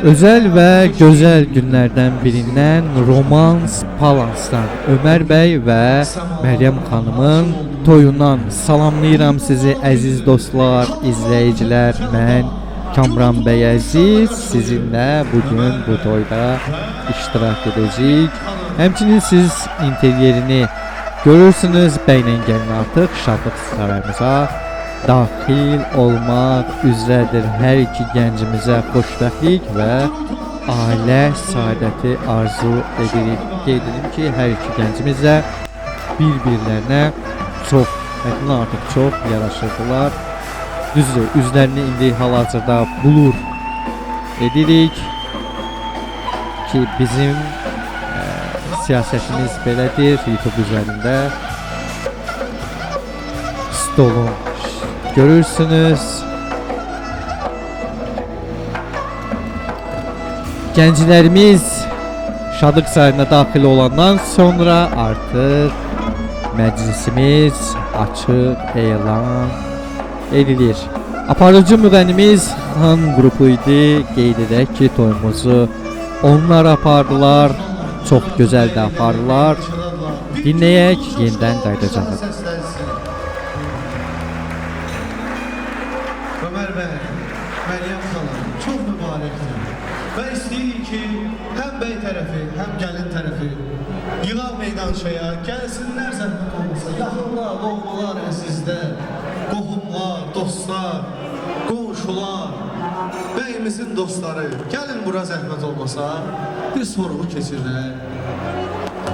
Özel və gözəl günlərdən birindən Romans Palace'dan Ömər bəy və Məryəm xanımın toyundan salamlayıram sizi əziz dostlar, izləyicilər. Mən Kamran bəy əziz sizinlə bugün bu toyda iştirak edəcəyik. Həmçinin siz interyerini görürsünüz. Bəylə gəlin artıq şadlıq sarayımıza daxil olmaq üzrədir. Hər iki gəncimizə xoşbəxtlik və ailə saadəti arzu edirik. Qeyd edim ki, hər iki gəncimiz də bir-birlərinə çox, hətta artıq çox yaraşırdılar. Düzdür, üzlərini indi hal-hazırda bulur edirik ki, bizim siyasətimiz belədir. YouTube üzərində stolun görürsünüz. Gənclərimiz şadlıq sarayına daxil olandan sonra artıq məclisimiz açıq elan edilir. Aparıcı müğənnimiz Xan qrupu idi. Qeyd edək ki, toyumuzu onlar apardılar. Çox gözəl də apardılar. Dinləyək, yenidən qayıdacağıq. Ömer Bey, Meryem Hanım çok mübarektir. Ve isteyirik ki hem bey tarafı hem gelin tarafı yılan meydançaya gelsinler zahmet olmasa. Yaxınlar, doğmalar sizde, qohumlar, dostlar, qonşular, beyimizin dostları. Gelin bura zahmet olmasa bir sorğu keçirək.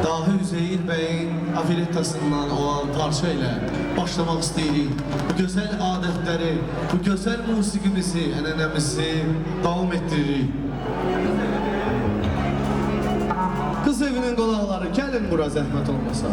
Dahi Üzeyir Bey'in afirettasından olan parça ile başlamak isteyirik. Bu güzel adetleri, bu güzel musikimizi, enenemizi devam ettiririk. Kız evinin qonaqları, gəlin bura zəhmət olmasa.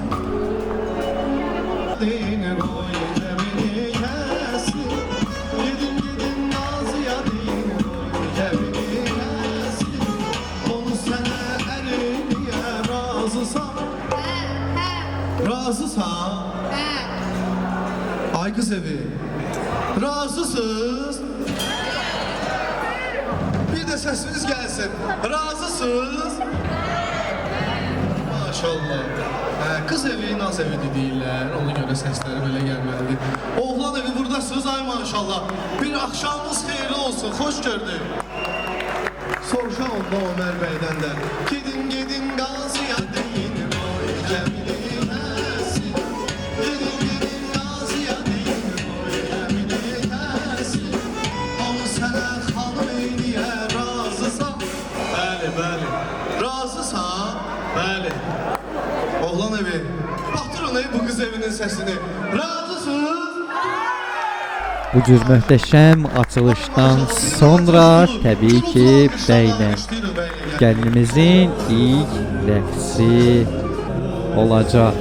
Razısan? Ay kız evi. Razısınız? Bir de sesiniz gelsin. Razısınız? Maşallah. Kız evi naz evi deyirlər. Ona göre sesleri böyle gelmelidir. Oğlan evi buradasınız ay maşallah. Bir akşamınız xeyirli olsun. Hoş gördük. Soruşan oldu Ömer Bey'den de. Gedin Gaziya deyin. Cemili. Bəli. Oğlan evi. Baxdırın bu qız evinin səsini. Razısınız? Bu cür möhtəşəm açılışdan sonra təbii ki, bəylə gəlinimizin ilk rəqsi olacaq.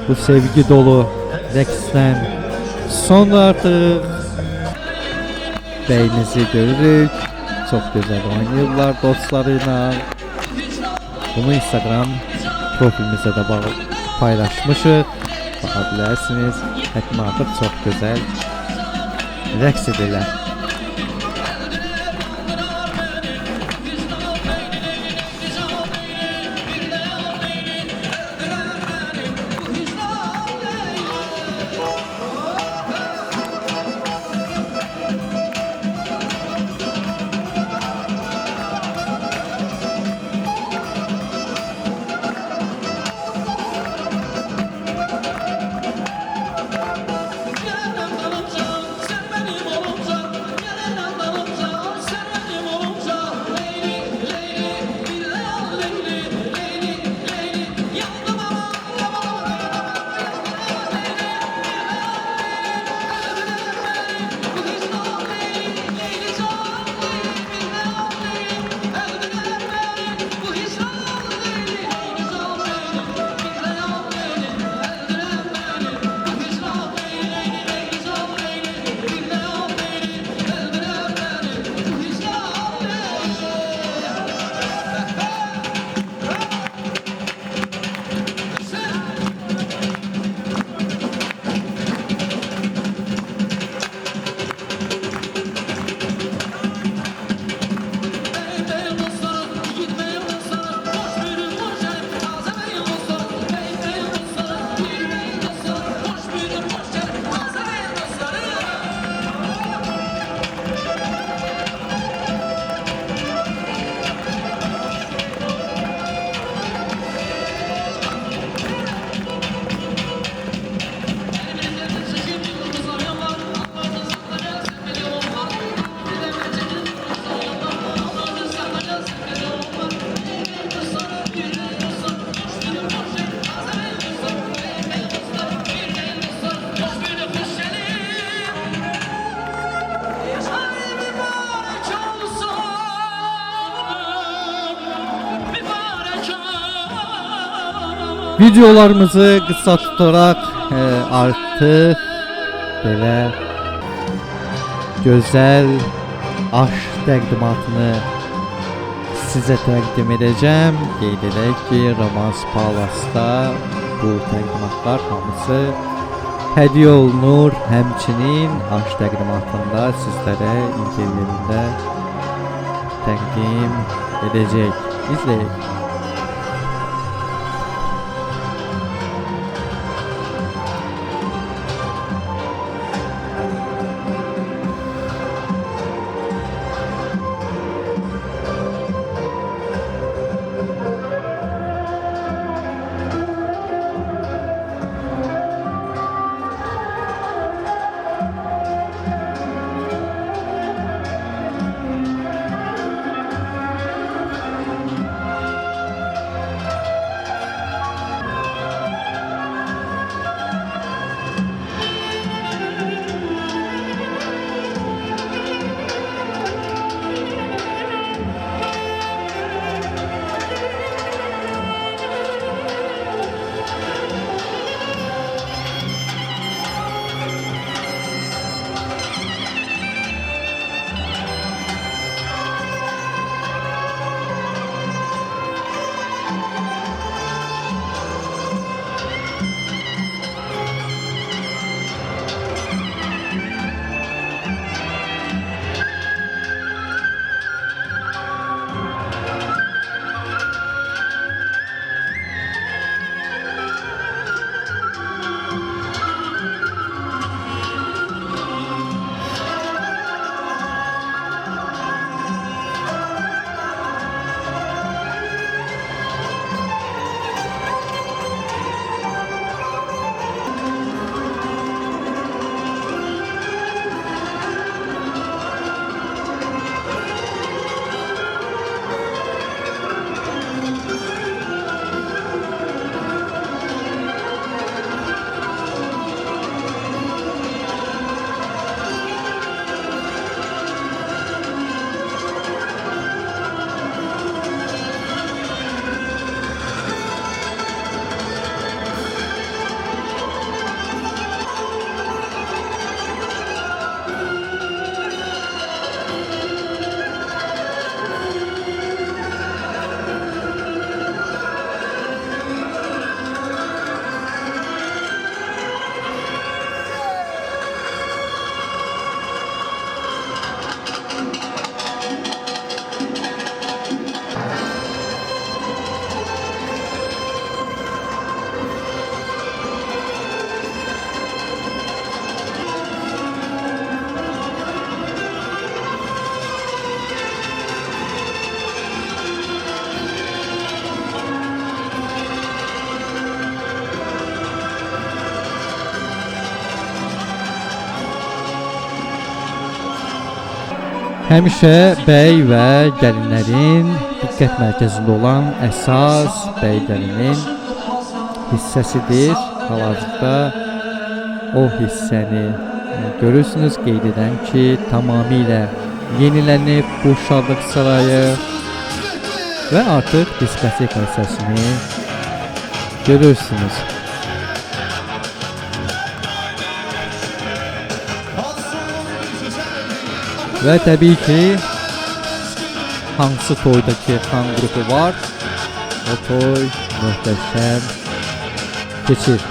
Bu sevgi dolu rəqsdən sonra artıq bəyimizi görürük. Çox gözəl oynayırlar dostlarıyla. Bunu Instagram profilimizdə də paylaşmışıq. Baxa bilərsiniz. Hətta artıq çox gözəl rəqs edirlər. Videolarımızı qısa tutaraq artıq belə gözəl aş təqdimatını sizə təqdim edəcəm. Qeyd edək ki, Romans Palace-da bu təqdimatlar hamısı hədiyyə olunur. Həmçinin aş təqdimatında sizlərə intervyuda təqdim edəcək. İzləyək. Həmişə bəy və gəlinlərin diqqət mərkəzində olan əsas bəy gəlinin hissəsidir. Hal-hazırda o hissəni görürsünüz. Qeyd edən ki, tamamilə yenilənib bu şadlıq sarayı və artıq diskoteka hissəsini görürsünüz. Və təbii ki, hansı toydakı xan qrupu var, o toy möhtəşəm keçir.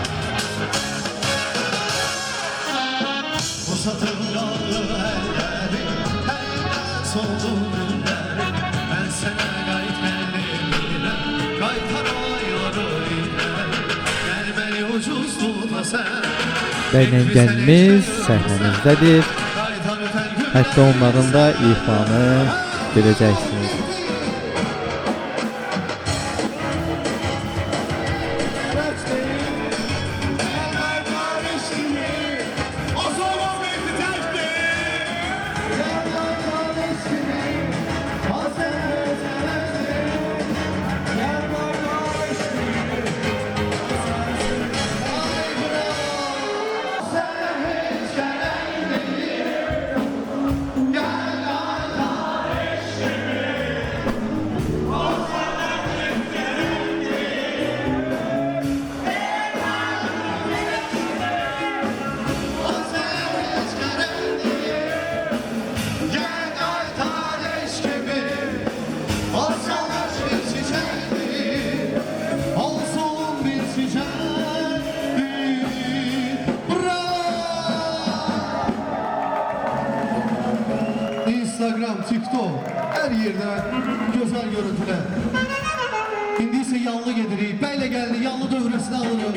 Bəylə gəlimiz səhnəmizdədir. Hətta onların da ifanı görəcəksiniz. Instagram, TikTok, her yerde güzel görüntüler. İndi ise yanlı gedirik, bəyle geldi, yanlı dövrəsini alırıq.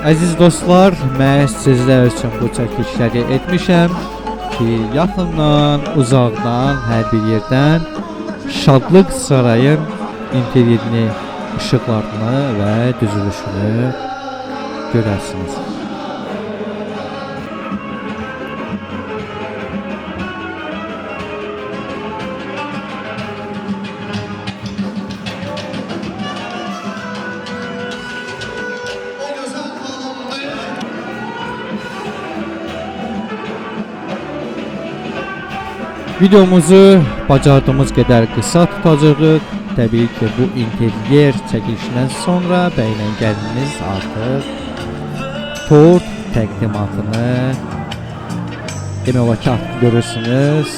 Əziz dostlar, mən sizlər üçün bu çəkilişləri etmişəm ki, yaxından, uzaqdan, hər bir yerdən Şadlıq Sarayın interyerini, işıqlarını və düzülüşünü görərsiniz. Videomuzu bacardığımız qədər qısa tutacağıq. Təbii ki, bu interyer çəkilişindən sonra bəyənən gəliniz artıq tort təqdimatını demək olar ki, artıq görürsünüz.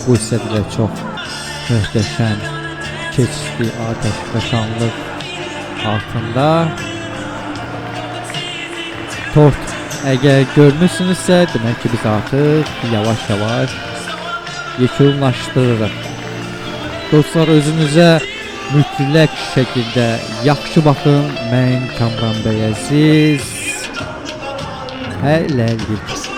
Bu hissədə də çox möhtəşəm keçişli atəşfəşanlıq altında tort əgər görmüsünüzsə, demək ki, biz artıq yavaş-yavaş yekunlaşdırırıq. Dostlar, özünüzə mütləq şəkildə yaxşı baxın. Mən Kamran Bəyəziz. Hələlik.